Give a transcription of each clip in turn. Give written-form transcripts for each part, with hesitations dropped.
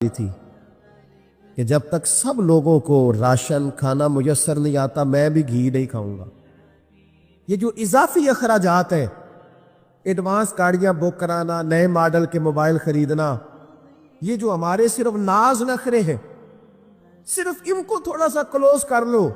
تھی کہ جب تک سب لوگوں کو راشن کھانا میسر نہیں آتا میں بھی گھی نہیں کھاؤں گا۔ یہ جو اضافی اخراجات ہیں، ایڈوانس گاڑیاں بک کرانا، نئے ماڈل کے موبائل خریدنا، یہ جو ہمارے صرف ناز نخرے ہیں، صرف ان کو تھوڑا سا کلوز کر لو۔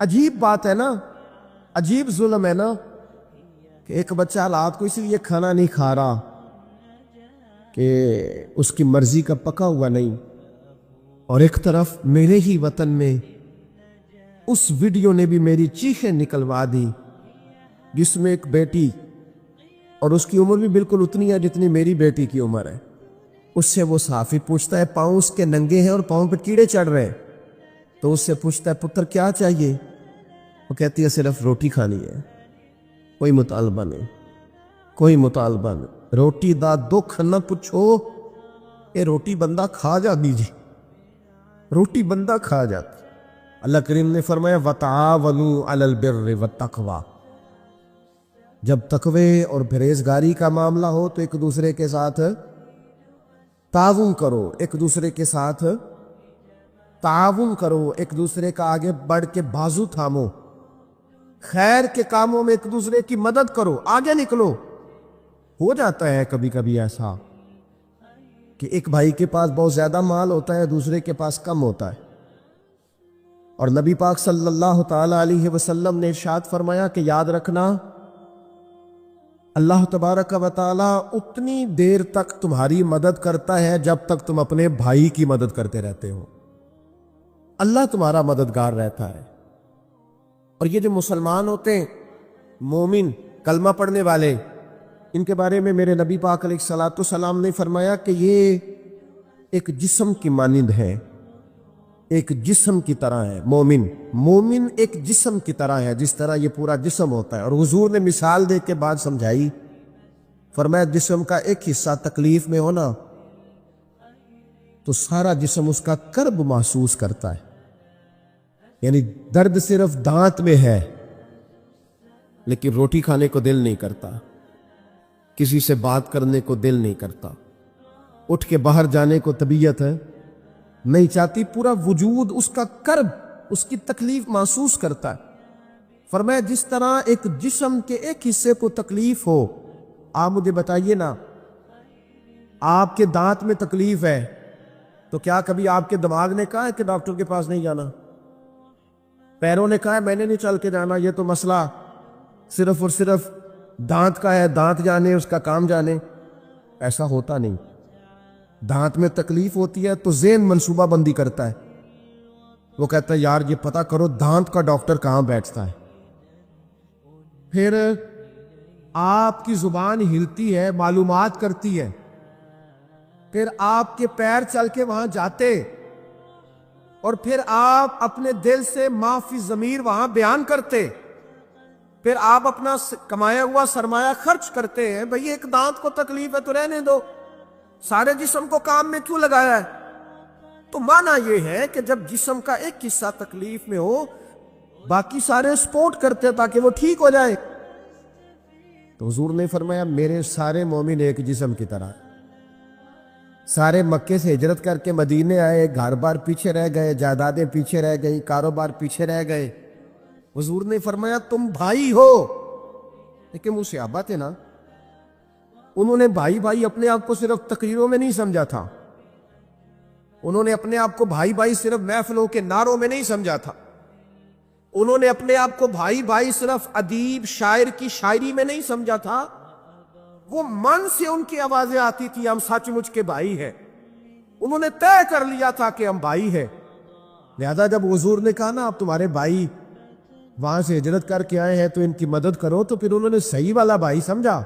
عجیب بات ہے نا، عجیب ظلم ہے نا کہ ایک بچہ رات کو اس لیے کھانا نہیں کھا رہا کہ اس کی مرضی کا پکا ہوا نہیں، اور ایک طرف میرے ہی وطن میں اس ویڈیو نے بھی میری چیخیں نکلوا دی جس میں ایک بیٹی، اور اس کی عمر بھی بالکل اتنی ہے جتنی میری بیٹی کی عمر ہے، اس سے وہ صحافی پوچھتا ہے پاؤں اس کے ننگے ہیں اور پاؤں پہ کیڑے چڑھ رہے ہیں، تو اس سے پوچھتا ہے پتر کیا چاہیے؟ وہ کہتی ہے صرف روٹی کھانی ہے، کوئی مطالبہ نہیں، کوئی مطالبہ نہیں، روٹی دا دکھ نہ پوچھو، یہ روٹی بندہ کھا جا دیجیے، روٹی بندہ کھا جاتا۔ اللہ کریم نے فرمایا وَتَعَاوَنُوا عَلَى الْبِرِّ وَالتَّقْوَى، جب تقوی اور پرہیزگاری کا معاملہ ہو تو ایک دوسرے کے ساتھ تعاون کرو، ایک دوسرے کے ساتھ تعاون کرو، ایک دوسرے کا آگے بڑھ کے بازو تھامو، خیر کے کاموں میں ایک دوسرے کی مدد کرو، آگے نکلو۔ ہو جاتا ہے کبھی کبھی ایسا کہ ایک بھائی کے پاس بہت زیادہ مال ہوتا ہے، دوسرے کے پاس کم ہوتا ہے، اور نبی پاک صلی اللہ تعالی علیہ وسلم نے ارشاد فرمایا کہ یاد رکھنا اللہ تبارک و تعالی اتنی دیر تک تمہاری مدد کرتا ہے جب تک تم اپنے بھائی کی مدد کرتے رہتے ہو، اللہ تمہارا مددگار رہتا ہے۔ اور یہ جو مسلمان ہوتے ہیں، مومن، کلمہ پڑھنے والے، ان کے بارے میں میرے نبی پاک علیہ الصلوۃ والسلام نے فرمایا کہ یہ ایک جسم کی مانند ہے، ایک جسم کی طرح ہے۔ مومن ایک جسم کی طرح ہے، جس طرح یہ پورا جسم ہوتا ہے۔ اور حضور نے مثال دے کے بعد سمجھائی، فرمایا جسم کا ایک حصہ تکلیف میں ہونا تو سارا جسم اس کا کرب محسوس کرتا ہے، یعنی درد صرف دانت میں ہے لیکن روٹی کھانے کو دل نہیں کرتا، کسی سے بات کرنے کو دل نہیں کرتا، اٹھ کے باہر جانے کو طبیعت ہے نہیں چاہتی، پورا وجود اس کا کرب، اس کی تکلیف محسوس کرتا ہے۔ فرمایا جس طرح ایک جسم کے ایک حصے کو تکلیف ہو، آپ مجھے بتائیے نا، آپ کے دانت میں تکلیف ہے تو کیا کبھی آپ کے دماغ نے کہا ہے کہ ڈاکٹر کے پاس نہیں جانا؟ پیروں نے کہا ہے میں نے نہیں چل کے جانا، یہ تو مسئلہ صرف اور صرف دانت کا ہے، دانت جانے، اس کا کام جانے؟ ایسا ہوتا نہیں۔ دانت میں تکلیف ہوتی ہے تو ذہن منصوبہ بندی کرتا ہے، وہ کہتا ہے یار یہ پتہ کرو دانت کا ڈاکٹر کہاں بیٹھتا ہے۔ پھر آپ کی زبان ہلتی ہے، معلومات کرتی ہے، پھر آپ کے پیر چل کے وہاں جاتے، اور پھر آپ اپنے دل سے ما فی ضمیر وہاں بیان کرتے، پھر آپ اپنا کمایا ہوا سرمایہ خرچ کرتے ہیں۔ بھئی ایک دانت کو تکلیف ہے تو رہنے دو، سارے جسم کو کام میں کیوں لگایا ہے؟ تو معنی یہ ہے کہ جب جسم کا ایک حصہ تکلیف میں ہو، باقی سارے سپورٹ کرتے تاکہ وہ ٹھیک ہو جائے۔ تو حضور نے فرمایا میرے سارے مومن ایک جسم کی طرح، سارے مکے سے ہجرت کر کے مدینے آئے، گھر بار پیچھے رہ گئے، جائیدادیں پیچھے رہ گئی، کاروبار پیچھے رہ گئے۔ حضور نے فرمایا تم بھائی ہو، لیکن وہ صحابہ تھے نا، انہوں نے بھائی بھائی اپنے آپ کو صرف تقریروں میں نہیں سمجھا تھا، انہوں نے اپنے آپ کو بھائی بھائی صرف محفلوں کے نعروں میں نہیں سمجھا تھا، انہوں نے اپنے آپ کو بھائی بھائی صرف ادیب شاعر کی شاعری میں نہیں سمجھا تھا، وہ من سے ان کی آوازیں آتی تھی ہم سچ مچ کے بھائی ہیں، انہوں نے طے کر لیا تھا کہ ہم بھائی ہیں۔ لہذا جب حضور نے کہا نا آپ تمہارے بھائی وہاں سے ہجرت کر کے آئے ہیں تو ان کی مدد کرو، تو پھر انہوں نے صحیح والا بھائی سمجھا،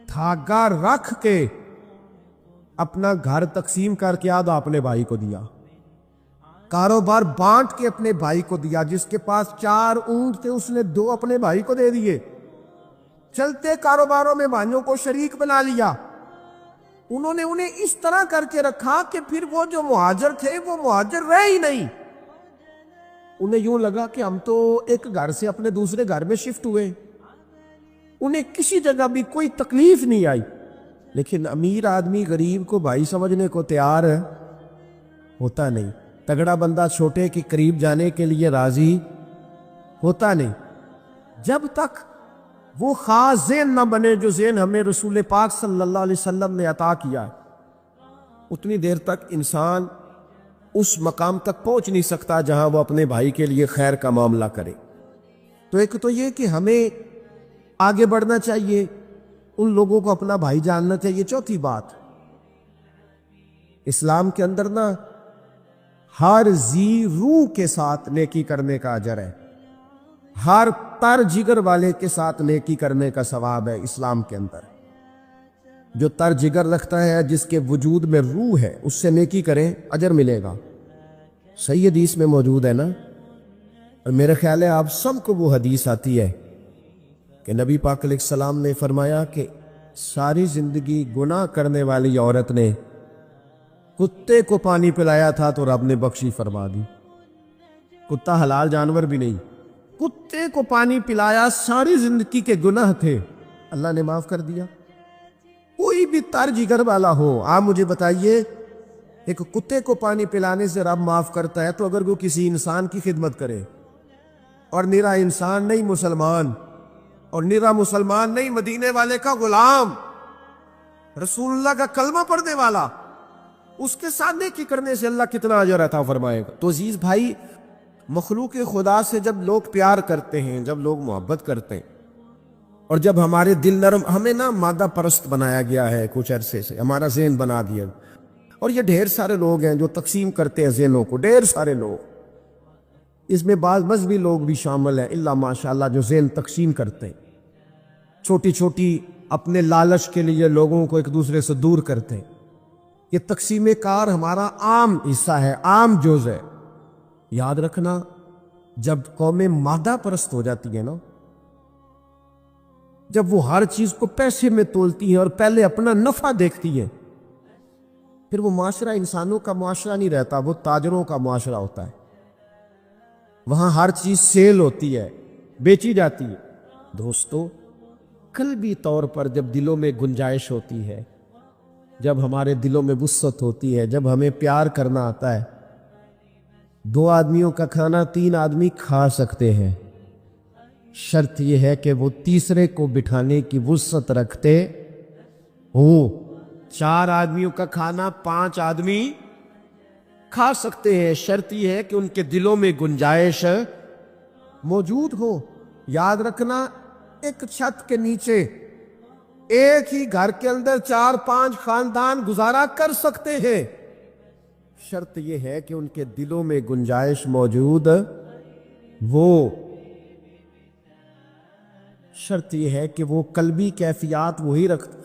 دھاگا رکھ کے اپنا گھر تقسیم کر کے آدھا اپنے بھائی کو دیا، کاروبار بانٹ کے اپنے بھائی کو دیا، جس کے پاس 4 اونٹ تھے اس نے 2 اپنے بھائی کو دے دیے، چلتے کاروباروں میں بھائیوں کو شریک بنا لیا۔ انہوں نے انہیں اس طرح کر کے رکھا کہ پھر وہ جو مہاجر تھے وہ مہاجر رہے ہی نہیں، انہیں یوں لگا کہ ہم تو ایک گھر سے اپنے دوسرے گھر میں شفٹ ہوئے، انہیں کسی جگہ بھی کوئی تکلیف نہیں آئی۔ لیکن امیر آدمی غریب کو بھائی سمجھنے کو تیار ہوتا نہیں، تگڑا بندہ چھوٹے کے قریب جانے کے لیے راضی ہوتا نہیں، جب تک وہ خاص ذہن نہ بنے جو ذہن ہمیں رسول پاک صلی اللہ علیہ وسلم نے عطا کیا ہے، اتنی دیر تک انسان اس مقام تک پہنچ نہیں سکتا جہاں وہ اپنے بھائی کے لیے خیر کا معاملہ کرے۔ تو ایک تو یہ کہ ہمیں آگے بڑھنا چاہیے، ان لوگوں کو اپنا بھائی جاننا چاہیے۔ چوتھی بات، اسلام کے اندر نا ہر ذی روح کے ساتھ نیکی کرنے کا اجر ہے، ہر تر جگر والے کے ساتھ نیکی کرنے کا ثواب ہے اسلام کے اندر۔ جو تر جگر رکھتا ہے، جس کے وجود میں روح ہے، اس سے نیکی کریں اجر ملے گا۔ صحیح حدیث میں موجود ہے نا، اور میرے خیال ہے آپ سب کو وہ حدیث آتی ہے کہ نبی پاک علیہ السلام نے فرمایا کہ ساری زندگی گناہ کرنے والی عورت نے کتے کو پانی پلایا تھا تو رب نے بخشی فرما دی۔ کتا حلال جانور بھی نہیں، کتے کو پانی پلایا، ساری زندگی کے گناہ تھے، اللہ نے معاف کر دیا۔ کوئی بھی تر جگر والا ہو، آپ مجھے بتائیے ایک کتے کو پانی پلانے سے رب معاف کرتا ہے، تو اگر وہ کسی انسان کی خدمت کرے، اور نرا انسان نہیں مسلمان، اور نرا مسلمان نہیں مدینے والے کا غلام، رسول اللہ کا کلمہ پڑھنے والا، اس کے ساتھ نیکی کرنے سے اللہ کتنا اجر عطا فرمائے گا۔ تو عزیز بھائی، مخلوق خدا سے جب لوگ پیار کرتے ہیں، جب لوگ محبت کرتے ہیں، اور جب ہمارے دل نرم، ہمیں نا مادہ پرست بنایا گیا ہے کچھ عرصے سے، ہمارا ذہن بنا دیا، اور یہ ڈھیر سارے لوگ ہیں جو تقسیم کرتے ہیں ذہنوں کو، ڈھیر سارے لوگ، اس میں بعض مذہبی لوگ بھی شامل ہیں اللہ ماشاءاللہ، جو ذہن تقسیم کرتے ہیں، چھوٹی چھوٹی اپنے لالچ کے لیے لوگوں کو ایک دوسرے سے دور کرتے ہیں۔ یہ تقسیم کار ہمارا عام حصہ ہے، عام جز ہے۔ یاد رکھنا، جب قومیں مادہ پرست ہو جاتی ہیں نا، جب وہ ہر چیز کو پیسے میں تولتی ہیں اور پہلے اپنا نفع دیکھتی ہیں، پھر وہ معاشرہ انسانوں کا معاشرہ نہیں رہتا، وہ تاجروں کا معاشرہ ہوتا ہے۔ وہاں ہر چیز سیل ہوتی ہے، بیچی جاتی ہے۔ دوستو، قلبی طور پر جب دلوں میں گنجائش ہوتی ہے، جب ہمارے دلوں میں وسعت ہوتی ہے، جب ہمیں پیار کرنا آتا ہے، 2 آدمیوں کا کھانا 3 آدمی کھا سکتے ہیں، شرط یہ ہے کہ وہ تیسرے کو بٹھانے کی وسعت رکھتے ہو۔ 4 آدمیوں کا کھانا 5 آدمی کھا سکتے ہیں، شرط یہ ہے کہ ان کے دلوں میں گنجائش موجود ہو۔ یاد رکھنا، ایک چھت کے نیچے ایک ہی گھر کے اندر 4-5 خاندان گزارا کر سکتے ہیں، شرط یہ ہے کہ ان کے دلوں میں گنجائش موجود وہ، شرط یہ ہے کہ وہ قلبی کیفیات وہی رکھتے۔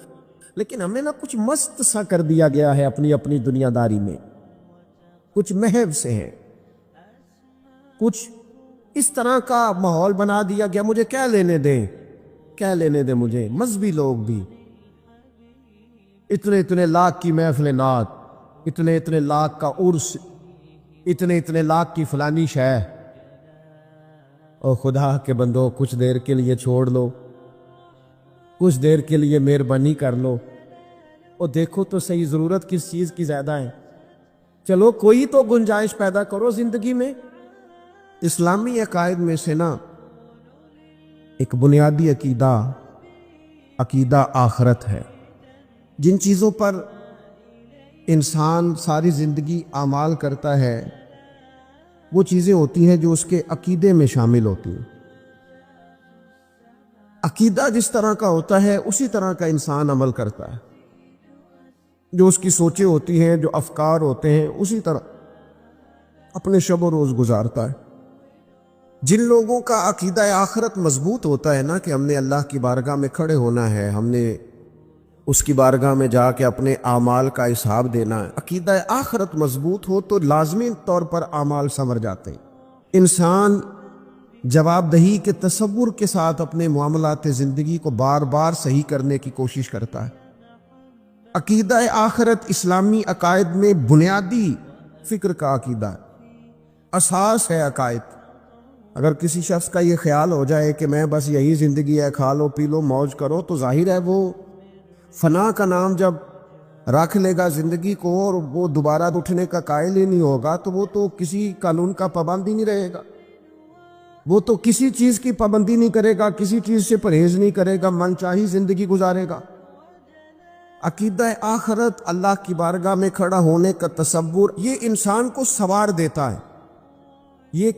لیکن ہمیں نا کچھ مست سا کر دیا گیا ہے اپنی اپنی دنیا داری میں، کچھ محو سے ہیں، کچھ اس طرح کا ماحول بنا دیا گیا، مجھے کیا لینے دیں، کیا لینے دیں مجھے۔ مذہبی لوگ بھی اتنے لاکھ کی محفل نعت، اتنے لاکھ کا عرس، اتنے لاکھ کی فلانی شے، اور خدا کے بندو کچھ دیر کے لیے چھوڑ لو، کچھ دیر کے لیے مہربانی کر لو، اور دیکھو تو صحیح ضرورت کس چیز کی زیادہ ہے۔ چلو کوئی تو گنجائش پیدا کرو زندگی میں۔ اسلامی عقائد میں سے نا ایک بنیادی عقیدہ آخرت ہے۔ جن چیزوں پر انسان ساری زندگی اعمال کرتا ہے، وہ چیزیں ہوتی ہیں جو اس کے عقیدے میں شامل ہوتی ہیں۔ عقیدہ جس طرح کا ہوتا ہے اسی طرح کا انسان عمل کرتا ہے، جو اس کی سوچیں ہوتی ہیں، جو افکار ہوتے ہیں، اسی طرح اپنے شب و روز گزارتا ہے۔ جن لوگوں کا عقیدہ آخرت مضبوط ہوتا ہے نا، کہ ہم نے اللہ کی بارگاہ میں کھڑے ہونا ہے، ہم نے اس کی بارگاہ میں جا کے اپنے اعمال کا حساب دینا ہے، عقیدہ آخرت مضبوط ہو تو لازمی طور پر اعمال سنور جاتے ہیں۔ انسان جواب دہی کے تصور کے ساتھ اپنے معاملات زندگی کو بار بار صحیح کرنے کی کوشش کرتا ہے۔ عقیدہ آخرت اسلامی عقائد میں بنیادی فکر کا عقیدہ ہے، اساس ہے عقائد۔ اگر کسی شخص کا یہ خیال ہو جائے کہ میں بس یہی زندگی ہے، کھا لو پی لو موج کرو، تو ظاہر ہے وہ فنا کا نام جب رکھ لے گا زندگی کو اور وہ دوبارہ اٹھنے کا قائل ہی نہیں ہوگا تو وہ تو کسی قانون کا پابند ہی نہیں رہے گا، وہ تو کسی چیز کی پابندی نہیں کرے گا، کسی چیز سے پرہیز نہیں کرے گا، من چاہی زندگی گزارے گا۔ عقیدہ آخرت، اللہ کی بارگاہ میں کھڑا ہونے کا تصور، یہ انسان کو سوار دیتا ہے۔ یہ